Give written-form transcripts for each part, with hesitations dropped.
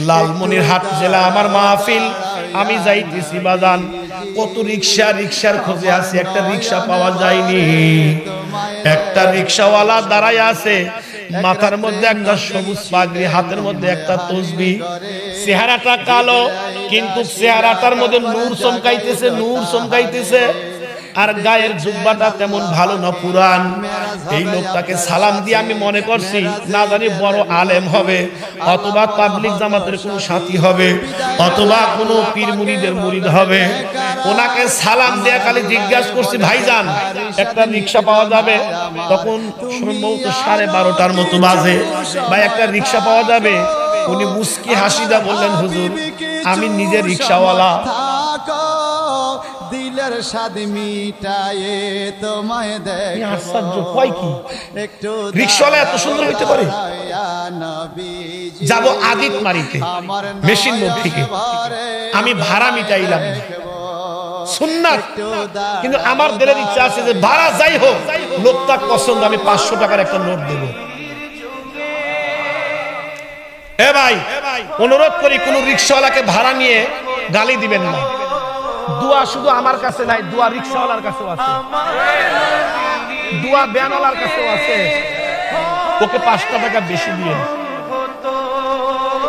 লালমনিরহাট জেলা আমার মাহফিল, আমি যাইতেছি বাজান, কত রিক্সার খোঁজে আছে, একটা রিক্সা পাওয়া যায়নি। একটা রিক্সাওয়ালা দাঁড়ায় আছে, মাথার মধ্যে একটা সবুজ পাগড়ি, হাতের মধ্যে একটা তসবিহ, চেহারাটা কালো কিন্তু চেহারাটার মধ্যে নূর চমকাইতেছে, আর গায়ের জুব্বাটা তেমন ভালো না, পুরান। এই লোকটাকে সালাম দিয়ে আমি মনে করছি না জানি বড় আলেম হবে, অথবা তাবলীগ জামাতের কোনো সাথী হবে, অথবা কোনো পীর মুরিদের মুরিদ হবে। ওনাকে সালাম দিয়ে খালি জিজ্ঞাসা করছি, ভাইজান একটা রিক্সা পাওয়া যাবে? তখন সম্ভবত 12:30 মতো বাজে, ভাই একটা রিক্সা পাওয়া যাবে? উনি মুস্কি হাসিদা বললেন, হুজুর আমি নিজে রিক্সাওয়ালা। দিলের স্বাদ মিটায়ে তোমায় দেখ। আশ্চর্য, কয় কি একটু রিক্সাওয়ালা এত সুন্দর হইতে পারে? যাব আদিত মারিতে মেশিন মোড় থেকে, আমি ভাড়া মিটাইলাম সুন্নাত, কিন্তু আমার দিলের ইচ্ছা আছে যে ভাড়া যাই হোক লোকটা পছন্দ, আমি 500 টাকার একটা নোট দেব। এ ভাই, অনুরোধ করি কোন রিক্সাওয়ালাকে ভাড়া নিয়ে গালি দিবেন না। দোয়া শুধু আমার কাছে নাই, দোয়া রিক্সাওয়ালার কাছেও আছে, দোয়া ব্যানওয়ালার কাছেও আছে। ওকে 5টা টাকা বেশি দিয়ে,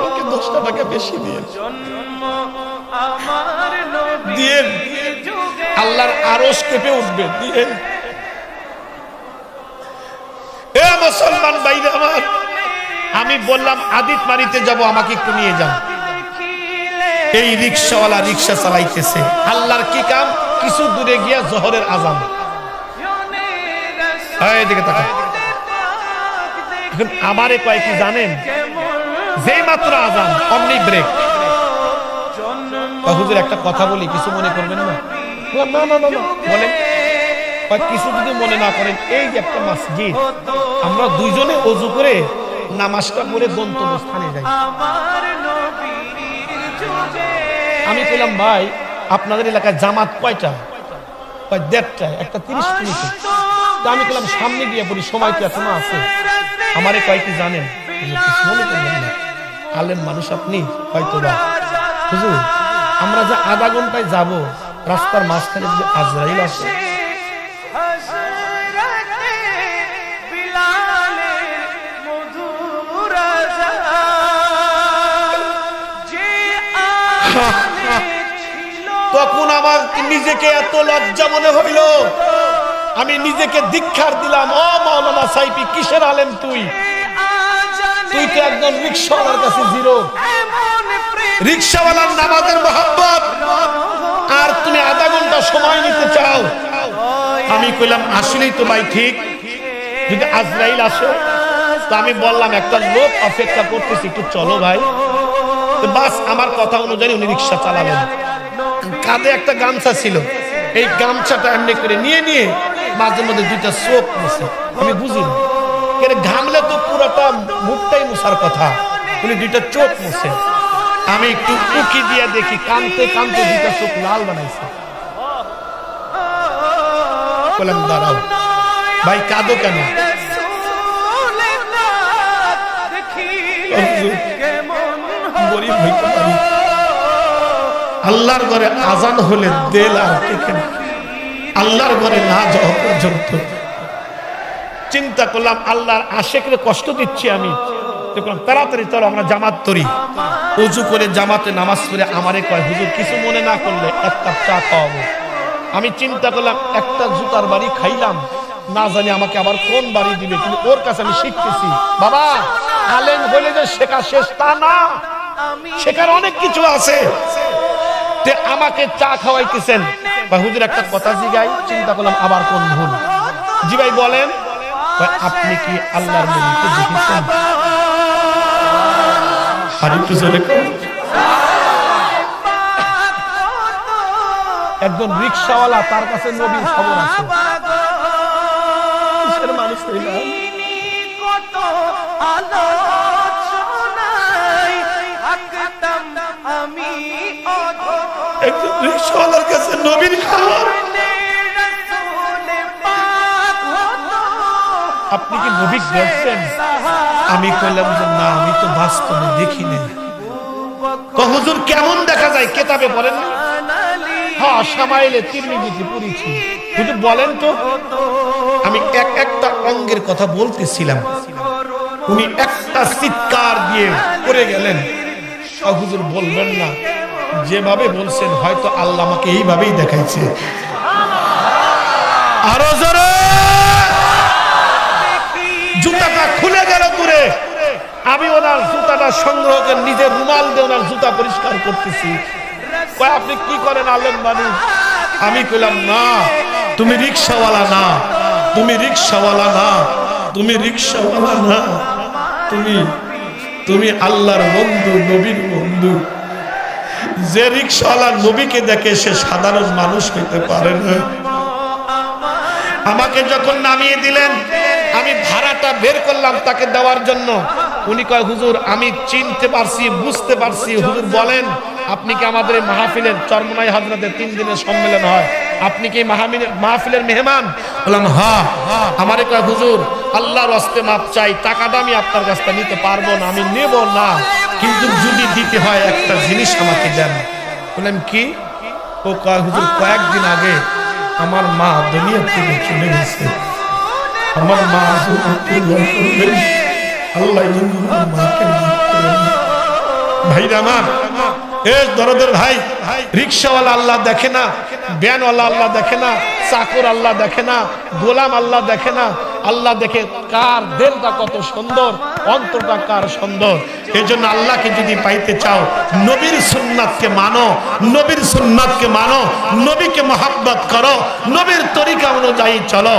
ওকে 10টা টাকা বেশি দিয়ে আল্লাহর আরশ কেঁপে উঠবে দিয়ে। এ মুসলমান ভাইরা আমার, আমি বললাম আদিত মারিতে যাব, আমাকে একটু নিয়ে যান। এই রিক্সাওয়ালা রিক্সা চালাইতেছে, আল্লাহর কি কাম, কিছু দূরে গিয়া জোহরের আজান। এদিকে তাকান, এখন আমারে কয় কি জানেন, যেই মাত্র আজান অমনি ব্রেক। হুজুর একটা কথা বলি, কিছু মনে করবেন না? না না না বলেন। কিছু যদি মনে না করেন, এই যে একটা মসজিদ, আমরা দুইজনে ওযু করে নামাজটা পড়ে গন্তব্যস্থানে যাই। আমি কইলাম, ভাই আপনাদের এলাকায় জামাত কয়টা? 1:30টায়, একটা 30 মিনিটে। আমি কইলাম সামনে গিয়ে বলি, সময় তো এখনো আছে। আমারে কয় কি জানেন, মনে করবেন না, আলেম মানুষ আপনি, হয়তো বা হুজুর আমরা যে আধা ঘন্টায় যাব, রাস্তার মাঝখানে যদি আজরাইল আসে, তখন আমার নিজেকে এত লজ্জা মনে হইল, আমি নিজেকে ধিক্কার দিলাম। ও মাওলানা সাইফি, কিসের আলেম তুই? তুই তো একজন রিক্সাওয়ালার কাছে জিরো। রিক্সাওয়ালার নামাজের মহব্বত, আর তুমি আধা ঘন্টা সময় নিতে চাও। আমি কইলাম আসলেই তো ভাই ঠিক, যদি আজরাইল আসে। তো আমি বললাম একটা লোক অপেক্ষা করতেছি, একটু চলো ভাই। বাস আমার কথা অনুযায়ী উনি রিক্সা চালালেন। কাঁধে একটা গামছা ছিল, এই গামছাটা এমনি করে নিয়ে মাঝে মধ্যে 2টা চোখ মুছে। আমি বুঝি না, ঘামলে তো পুরোটা মুখটাই মুছার কথা, উনি 2টা চোখ মুছে। আমি একটু উকি দিয়ে দেখি, কানতে 2টা চোখ লাল বানাইছে। বললাম দাঁড়াও ভাই, কাঁদো কেন? গরিব হইতে পারি, আল্লাহর ঘরে আজান হলে দেল আর টেকে না, আল্লাহর ঘরে না যাওয়া পর্যন্ত। চিন্তা করলাম আল্লাহর আশেকরে কষ্ট দিচ্ছি আমি, দেখলাম তাড়াতাড়ি চলো আমরা জামাত করি। ওযু করে জামাতে নামাজ পড়ে আমারে কয়, হুজুর কিছু মনে না করলে 1 কাপ চা খাওয়াবো। আমি চিন্তা করলাম একটা জুতার বাড়ি খাইলাম, না জানি আমাকে আবার কোন বাড়ি দিবে, কিন্তু ওর কাছে আমি শিখতেছি বাবা, আলেম হইলে যে শেখা শেষ তা না, শেখার অনেক কিছু আছে। আমাকে চা খাওয়াইতেছেন, বা হুজুর একটা কথা জিগাই, চিন্তা করলাম আবার কোন ভুল। জি ভাই বলেন, আপনি কি আল্লাহর নবীকে দেখেছেন? একজন রিক্সাওয়ালা, তার কাছে নবীর খবর আছে। মানুষ একজন রিক্সাওয়ালার কাছে নবীর খবর। আপনি কি নবী দেখছেন? আমি কইলাম যে না, আমি তো বাস্তবে দেখি নাই। হুজুর কেমন দেখা যায় কেতাবে পড়েন না? হ্যাঁ, শামাইলে তিরমিজিতে পড়েছি। হুজুর বলেন তো। আমি একটা অঙ্গের কথা বলতেছিলাম, উনি একটা চিৎকার দিয়ে পড়ে গেলেন। হুজুর বলবেন না, যেভাবে বলছেন হয়তো আল্লাহ আমাকে এইভাবেই দেখাইছে। আরো জোরে। জুতাটা খুলে গেল দূরে, আমি ওনার জুতাটা সংগ্রহ করে নিজের রুমাল দিয়ে ওনার জুতা পরিষ্কার করতেছি। কয় আপনি কি করেন আলেম মানুষ? আমি কইলাম না, তুমি রিকশাওয়ালা না, তুমি রিকশাওয়ালা না, তুমি রিকশাওয়ালা না, তুমি আল্লাহর বন্ধু, নবীর বন্ধু। যে রিকশাওয়ালা নবীকে দেখে সে সাধারণ মানুষ হইতে পারে না। আমাকে যখন নামিয়ে দিলেন, আমি ভাড়াটা বের করলাম তাকে দেওয়ার জন্য। উনি কয় হুজুর আমি চিনতে পারছি, বুঝতে পারছি। হুজুর বলেন আপনি কি আমাদের এই মাহফিলের চরমনাই হযরতের 3 দিনের সম্মেলন হয়, আপনি কি মাহফিলের মেহমান? বললাম হ্যাঁ। আমারে কয় হুজুর আল্লাহর ওয়াস্তে মাপ চাই, টাকাটা আমি আপনার কাছ থেকে নিতে পারবো না, আমি নেব না, কিন্তু যদি দিতে হয় একটা জিনিস আমাকে দেন। বললাম কি? ও কয় হুজুর কয়েকদিন আগে আমার মা দুনিয়া থেকে চলে গেছে, আমার মা আল্লাহ মাকে ভাইরা আমার, এ দরদের ভাই, রিকশাওয়ালা আল্লাহ দেখে না, ভ্যানওয়ালা আল্লাহ দেখে না, চাকর আল্লাহ দেখে না, গোলাম আল্লাহ দেখে না, আল্লাহ দেখে কার দিলটা কত সুন্দর, অন্তরটা কার সুন্দর। এই জন্য আল্লাহকে যদি পাইতে চাও নবীর সুন্নাতকে মানো, নবীর সুন্নাতকে মানো, নবীকে মহব্বত করো, নবীর তরিকা অনুযায়ী চলো।